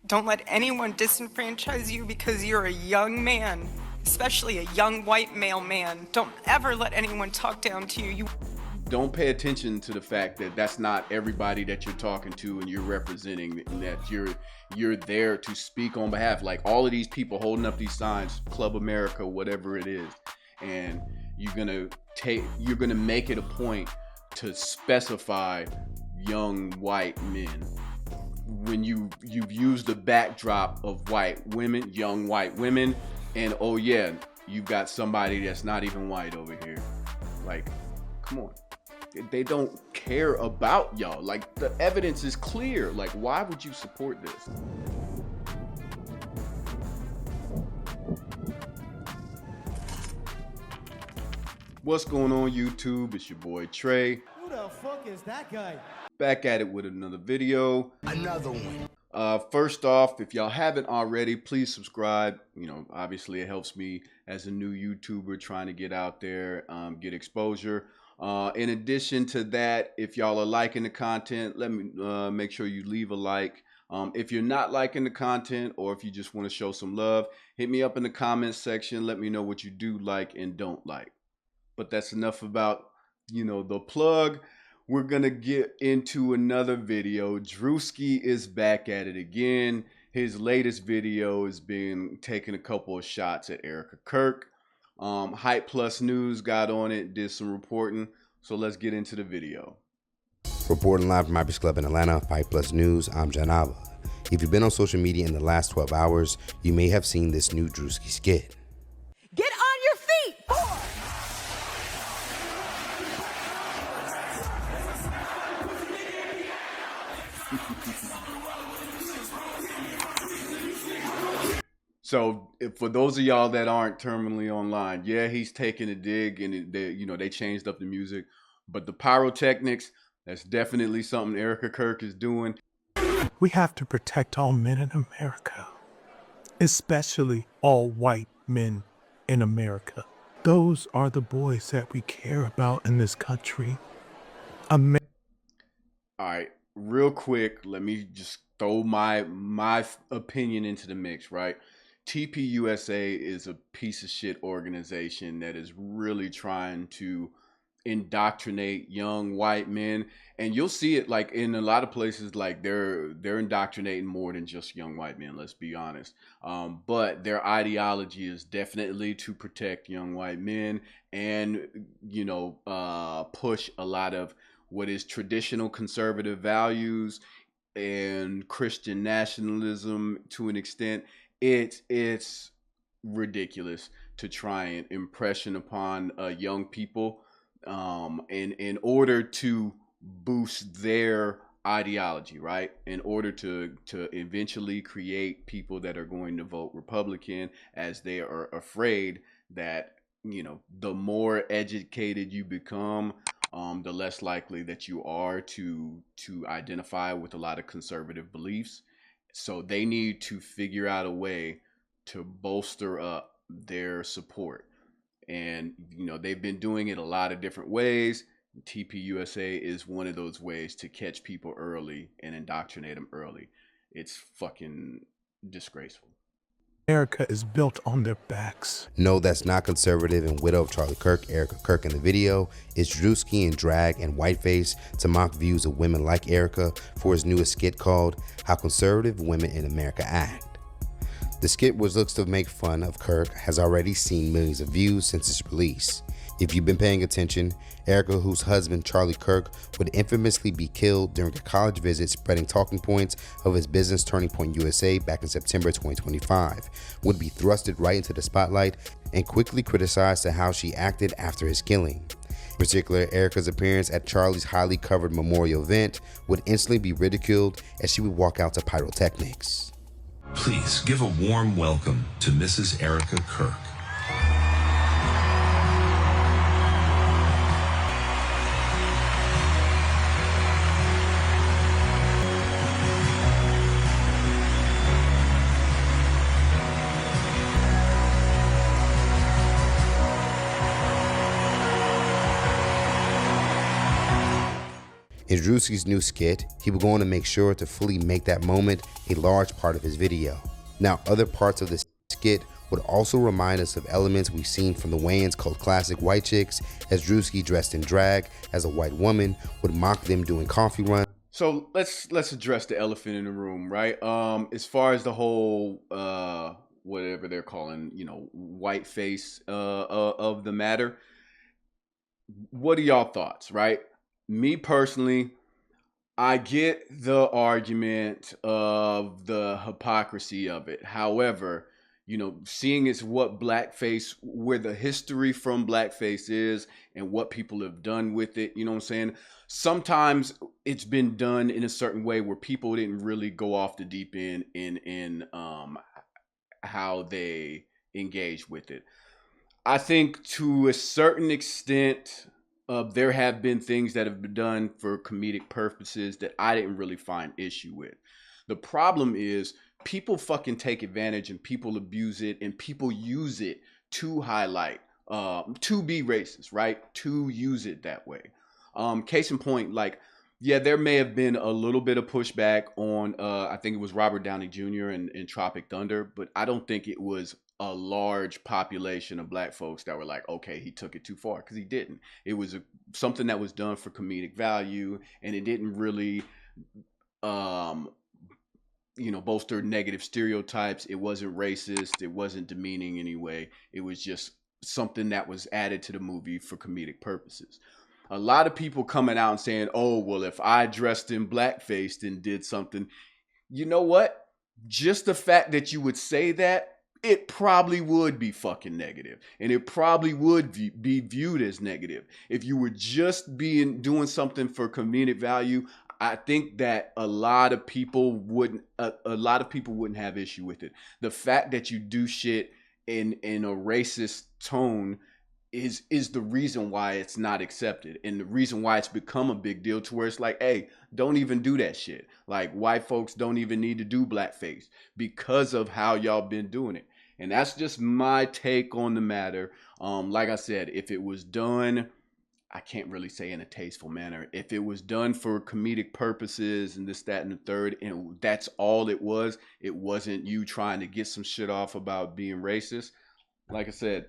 Don't let anyone disenfranchise you because you're a young man, especially a young white male man. Don't ever let anyone talk down to you. Don't pay attention to the fact that that's not everybody that you're talking to and you're representing, and that you're there to speak on behalf. Like all of these people holding up these signs, Club America, whatever it is, and you're gonna make it a point to specify young white men when you've used the backdrop of white women, young white women, and oh yeah, you've got somebody that's not even white over here. Like, come on. They don't care about y'all. Like, the evidence is clear. Like, why would you support this? What's going on, YouTube? It's your boy Trey. Who the fuck is that guy? Back at it with another video. Another one. First off, if y'all haven't already, please subscribe. You know, obviously it helps me as a new YouTuber trying to get out there, get exposure. In addition to that, if y'all are liking the content, let me make sure you leave a like. If you're not liking the content, or if you just want to show some love, hit me up in the comments section. Let me know what you do like and don't like. But that's enough about, you know, the plug. We're gonna get into another video. Druski is back at it again. His latest video has been taking a couple of shots at Erica Kirk. Hype Plus News got on it, did some reporting. So let's get into the video. Reporting live from Hypocrisy Club in Atlanta, Hype Plus News, I'm Janava. If you've been on social media in the last 12 hours, you may have seen this new Druski skit. Get on your feet! So for those of y'all that aren't terminally online, yeah, he's taking a dig, and they changed up the music, but the Pyrotechnics, that's definitely something Erica Kirk is doing. We have to protect all men in America, especially all white men in America. Those are the boys that we care about in this country. All right, real quick, let me just throw my opinion into the mix, right? TPUSA is a piece of shit organization that is really trying to indoctrinate young white men, and you'll see it like in a lot of places. Like they're indoctrinating more than just young white men, let's be honest. But their ideology is definitely to protect young white men, and push a lot of what is traditional conservative values and Christian nationalism to an extent. It's ridiculous to try and impression upon young people in order to boost their ideology, right? In order to eventually create people that are going to vote Republican, as they are afraid that, you know, the more educated you become, the less likely that you are to identify with a lot of conservative beliefs. So they need to figure out a way to bolster up their support. And, you know, they've been doing it a lot of different ways. TPUSA is one of those ways to catch people early and indoctrinate them early. It's fucking disgraceful. America is built on their backs. No, that's not conservative and widow of Charlie Kirk, Erica Kirk in the video, is Druski in drag and whiteface to mock views of women like Erica for his newest skit called How Conservative Women in America Act. The skit, which looks to make fun of Kirk, has already seen millions of views since its release. If you've been paying attention, Erica, whose husband Charlie Kirk would infamously be killed during a college visit spreading talking points of his business Turning Point USA back in September 2025, would be thrusted right into the spotlight and quickly criticized to how she acted after his killing. In particular, Erica's appearance at Charlie's highly covered memorial event would instantly be ridiculed as she would walk out to Pyrotechnics. Please give a warm welcome to Mrs. Erica Kirk. In Druski's new skit, he will go on to make sure to fully make that moment a large part of his video. Now, other parts of the skit would also remind us of elements we've seen from the Wayans cult classic White Chicks, as Druski, dressed in drag as a white woman, would mock them doing coffee runs. So let's address the elephant in the room, right? As far as the whole whatever they're calling, whiteface of the matter. What are y'all thoughts, right? Me personally, I get the argument of the hypocrisy of it. However, seeing as what blackface, where the history from blackface is and what people have done with it, you know what I'm saying? Sometimes it's been done in a certain way where people didn't really go off the deep end in how they engage with it. I think to a certain extent, there have been things that have been done for comedic purposes that I didn't really find issue with. The problem is people fucking take advantage and people abuse it and people use it to highlight, to be racist, right? To use it that way. Case in point, there may have been a little bit of pushback on, I think it was Robert Downey Jr. and Tropic Thunder, but I don't think it was a large population of black folks that were like, okay, he took it too far, because he didn't. It was something that was done for comedic value, and it didn't really, bolster negative stereotypes. It wasn't racist. It wasn't demeaning anyway. It was just something that was added to the movie for comedic purposes. A lot of people coming out and saying, oh, well, if I dressed in blackface and did something, you know what? Just the fact that you would say that, it probably would be fucking negative. And it probably would be viewed as negative. If you were just doing something for comedic value, I think that a lot of people wouldn't have issue with it. The fact that you do shit in a racist tone is the reason why it's not accepted, and the reason why it's become a big deal, to where it's like, hey, don't even do that shit. Like, white folks don't even need to do blackface because of how y'all been doing it. And that's just my take on the matter. Like I said, if it was done, I can't really say in a tasteful manner. If it was done for comedic purposes and this, that, and the third, and that's all it wasn't you trying to get some shit off about being racist. Like I said,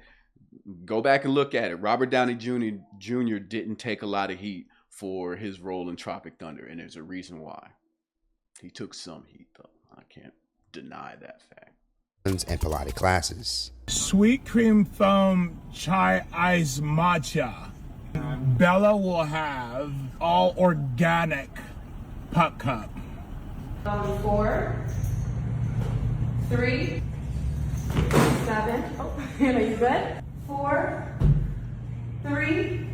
go back and look at it. Robert Downey Jr. didn't take a lot of heat for his role in Tropic Thunder, and there's a reason why. He took some heat, though. I can't deny that fact. And Pilates classes. Sweet cream foam chai ice matcha. Bella will have all organic puck cup. 4, 3, 7. Oh, are you good? 4, 3.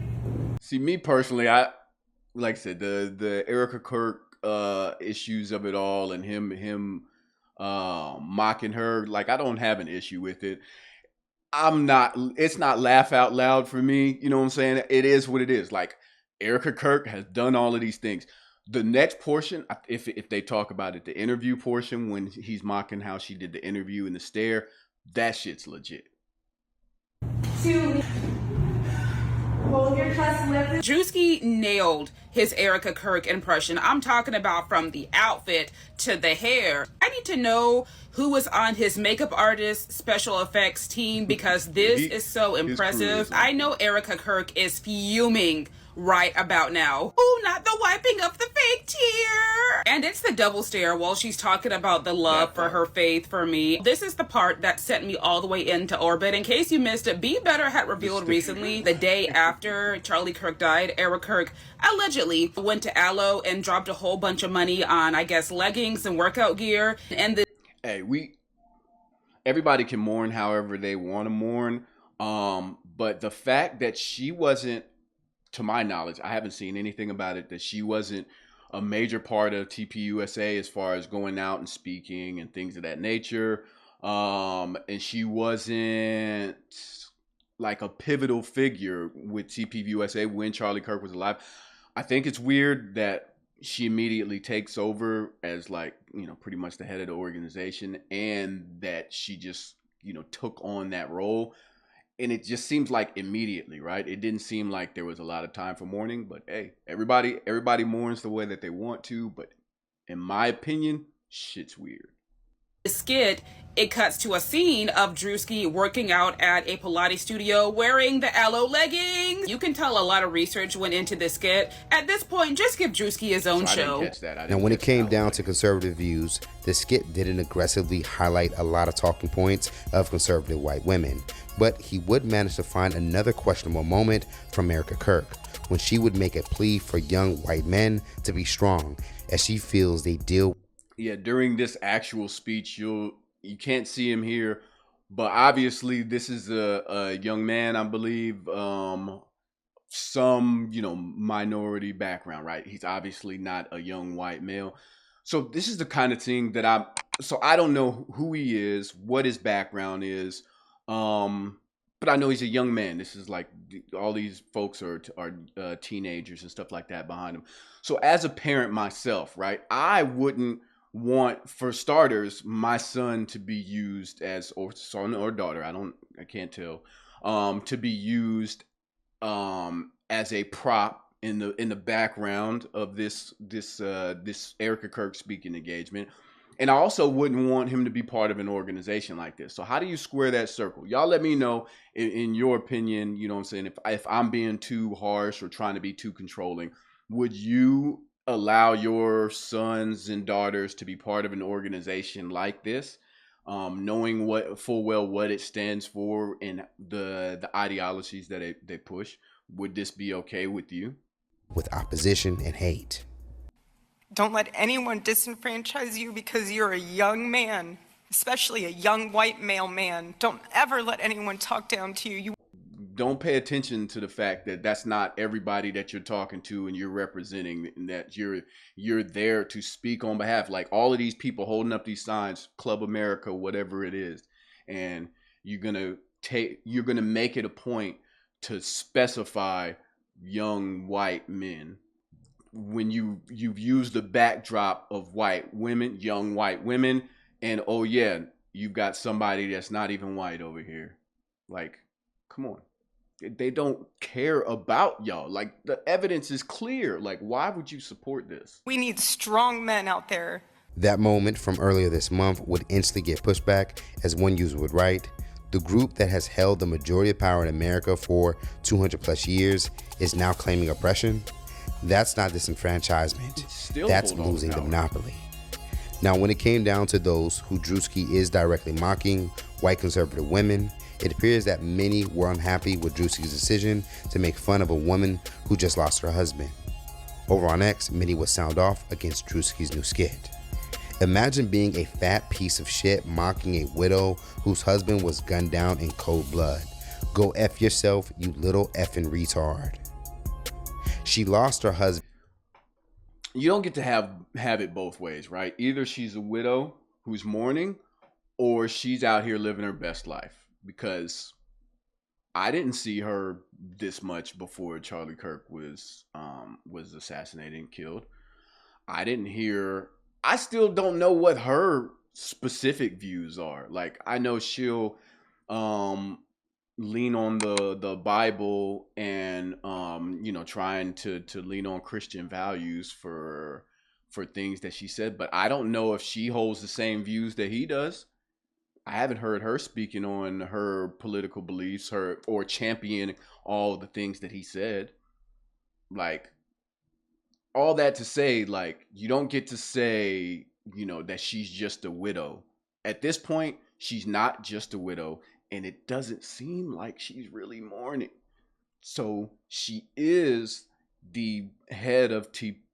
See, me personally, like I said, the Erica Kirk issues of it all, and him mocking her, I don't have an issue with it. It's not laugh out loud for me. You know what I'm saying? It is what it is. Like, Erica Kirk has done all of these things. The next portion, if they talk about it, the interview portion, when he's mocking how she did the interview in the stare, that shit's legit. 2. Hold your chest lifted. Druski nailed his Erica Kirk impression. I'm talking about from the outfit to the hair. I need to know who was on his makeup artist special effects team, because this is so impressive. I know Erica Kirk is fuming right about now. Ooh, not the wiping of the fake tear. And it's the double stare while she's talking about the love for her faith for me. This is the part that sent me all the way into orbit. In case you missed it, Be Better had revealed recently, the day after Charlie Kirk died, Erica Kirk allegedly went to Aloe and dropped a whole bunch of money on, I guess, leggings and workout gear. And everybody can mourn however they want to mourn. But the fact that she wasn't, to my knowledge, I haven't seen anything about it, that she wasn't a major part of TPUSA as far as going out and speaking and things of that nature. And she wasn't like a pivotal figure with TPUSA when Charlie Kirk was alive. I think it's weird that she immediately takes over as pretty much the head of the organization, and that she just, took on that role. and it just seems like immediately, right? It didn't seem like there was a lot of time for mourning, but hey, everybody mourns the way that they want to, but in my opinion, shit's weird. Skit, it cuts to a scene of Druski working out at a Pilates studio wearing the aloe leggings. You can tell a lot of research went into this skit. At this point, just give Druski his own show. Now, when it came down to conservative views, the skit didn't aggressively highlight a lot of talking points of conservative white women, but he would manage to find another questionable moment from Erica Kirk, when she would make a plea for young white men to be strong, as she feels they deal. Yeah, during this actual speech, you can't see him here, but obviously this is a young man, I believe, some minority background, right? He's obviously not a young white male. So this is the kind of thing that I don't know who he is, what his background is, but I know he's a young man. This is like all these folks are teenagers and stuff like that behind him. So as a parent myself, right, I wouldn't want, for starters, my son to be used as, or son or daughter, I can't tell, to be used as a prop in the background of this Erica Kirk speaking engagement. And I also wouldn't want him to be part of an organization like this. So how do you square that circle? Y'all let me know in your opinion, you know what I'm saying, if I'm being too harsh or trying to be too controlling. Would you allow your sons and daughters to be part of an organization like this, knowing full well what it stands for and the ideologies that they push? Would this be okay with you? With opposition and hate. Don't let anyone disenfranchise you because you're a young man, especially a young white male man. Don't ever let anyone talk down to you. Don't pay attention to the fact that that's not everybody that you're talking to and you're representing, and that you're there to speak on behalf. Like all of these people holding up these signs, Club America, whatever it is, and you're gonna make it a point to specify young white men when you've used the backdrop of white women, young white women, and oh yeah, you've got somebody that's not even white over here. Like, come on. They don't care about y'all. Like, the evidence is clear. Like, why would you support this? We need strong men out there. That moment from earlier this month would instantly get pushed back, as one user would write, the group that has held the majority of power in America for 200 plus years is now claiming oppression. That's not disenfranchisement. That's losing the monopoly. Now, when it came down to those who Druski is directly mocking, white conservative women, it appears that many were unhappy with Druski's decision to make fun of a woman who just lost her husband. Over on X, many would sound off against Druski's new skit. Imagine being a fat piece of shit mocking a widow whose husband was gunned down in cold blood. Go F yourself, you little effing retard. She lost her husband. You don't get to have it both ways, right? Either she's a widow who's mourning, or she's out here living her best life. Because I didn't see her this much before Charlie Kirk was assassinated and killed. I still don't know what her specific views are. Like, I know she'll lean on the Bible and trying to lean on Christian values for things that she said, but I don't know if she holds the same views that he does. I haven't heard her speaking on her political beliefs, or championing all the things that he said. Like, all that to say, like, you don't get to say, that she's just a widow. At this point, she's not just a widow, and it doesn't seem like she's really mourning. So she is the head of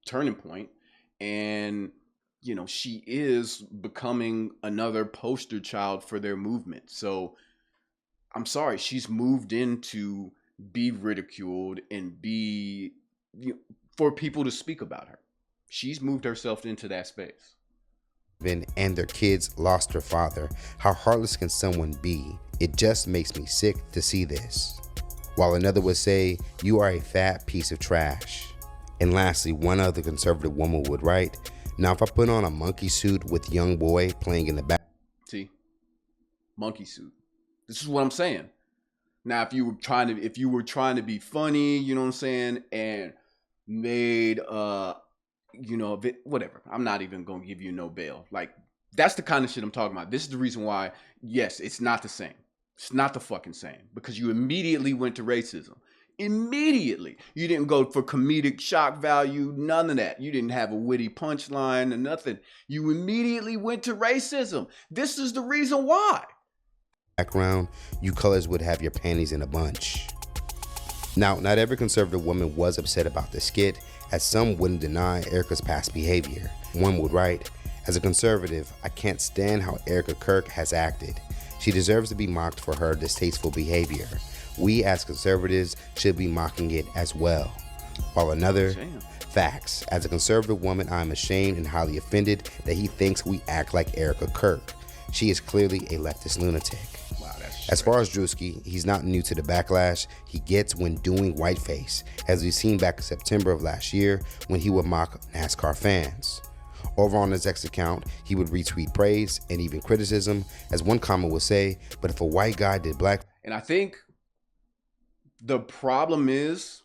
Turning Point, and she is becoming another poster child for their movement. So I'm sorry, she's moved into be ridiculed and be for people to speak about her. She's moved herself into that space. And their kids lost their father. How heartless can someone be? It just makes me sick to see this. While another would say, you are a fat piece of trash. And lastly, one other conservative woman would write, now if I put on a monkey suit with young boy playing in the back. See, monkey suit. This is what I'm saying. Now, if you were trying to be funny, you know what I'm saying, and made whatever. I'm not even gonna give you no bail. Like, that's the kind of shit I'm talking about. This is the reason why, yes, it's not the same. It's not the fucking same, because you immediately went to racism. Immediately. You didn't go for comedic shock value, none of that. You didn't have a witty punchline or nothing. You immediately went to racism. This is the reason why. Background, you colors would have your panties in a bunch. Now, not every conservative woman was upset about the skit, as some wouldn't deny Erica's past behavior. One would write, "As a conservative, I can't stand how Erica Kirk has acted. She deserves to be mocked for her distasteful behavior. We as conservatives should be mocking it as well." While another, "Facts. As a conservative woman, I am ashamed and highly offended that he thinks we act like Erica Kirk. She is clearly a leftist lunatic." As far as Druski, he's not new to the backlash he gets when doing whiteface, as we've seen back in September of last year when he would mock NASCAR fans. Over on his X account, he would retweet praise and even criticism, as one comment would say, "But if a white guy did black..." And I think the problem is,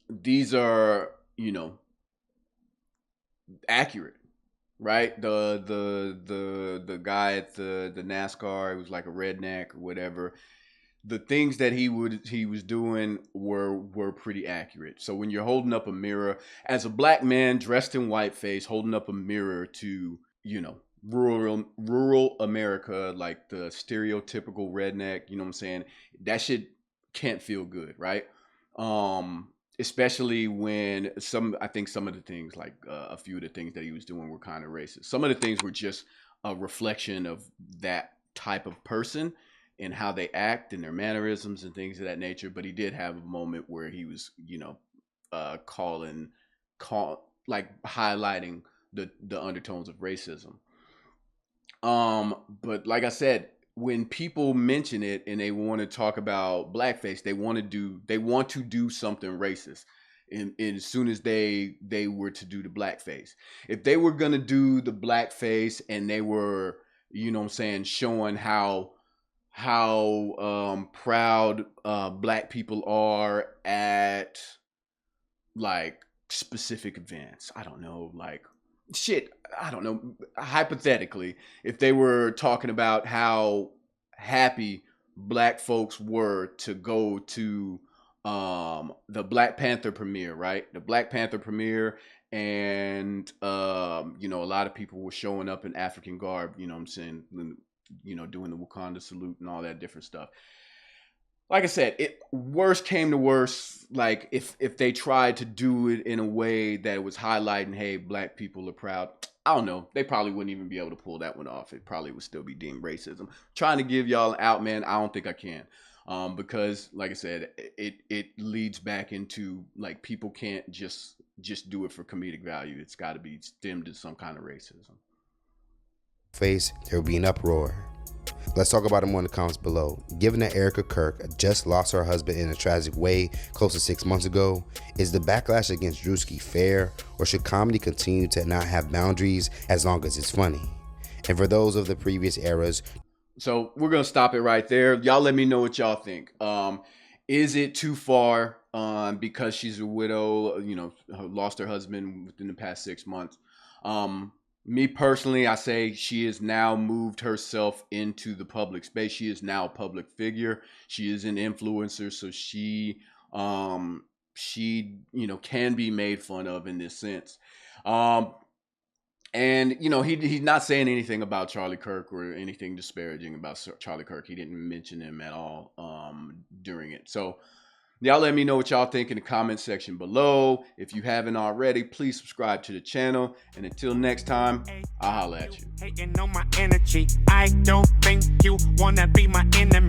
these are, accurate. Right, the guy at the NASCAR, who was like a redneck or whatever. The things that he was doing were pretty accurate. So when you're holding up a mirror as a black man dressed in whiteface, holding up a mirror to rural America, like the stereotypical redneck, you know what I'm saying? That shit can't feel good, right? Especially when I think some of the things, like a few of the things that he was doing were kind of racist. Some of the things were just a reflection of that type of person and how they act and their mannerisms and things of that nature. But he did have a moment where he was, highlighting the undertones of racism. But like I said, when people mention it and they want to talk about blackface, they want to do something racist. And as soon as they were to do the blackface, if they were going to do the blackface and they were, showing how proud black people are at like specific events, I don't know, like shit, I don't know, hypothetically, if they were talking about how happy black folks were to go to the Black Panther premiere, right? The Black Panther premiere, and a lot of people were showing up in African garb, doing the Wakanda salute and all that different stuff. Like I said, worst came to worst, like if they tried to do it in a way that was highlighting, hey, black people are proud, I don't know, they probably wouldn't even be able to pull that one off. It probably would still be deemed racism. Trying to give y'all an out, man, I don't think I can. Because like I said, it leads back into like people can't just do it for comedic value. It's got to be stemmed to some kind of racism. There will be an uproar. Let's talk about it more in the comments below. Given that Erica Kirk just lost her husband in a tragic way close to 6 months ago, is the backlash against Druski fair, or should comedy continue to not have boundaries as long as it's funny? And for those of the previous eras... So we're going to stop it right there. Y'all let me know what y'all think. Is it too far because she's a widow, lost her husband within the past 6 months? Me personally, I say she has now moved herself into the public space. She is now a public figure. She is an influencer, so she can be made fun of in this sense. And he's not saying anything about Charlie Kirk or anything disparaging about Charlie Kirk. He didn't mention him at all during it. So y'all let me know what y'all think in the comment section below. If you haven't already, please subscribe to the channel. And until next time, I'll holla at you. Hating on my energy. I don't think you wanna be my enemy.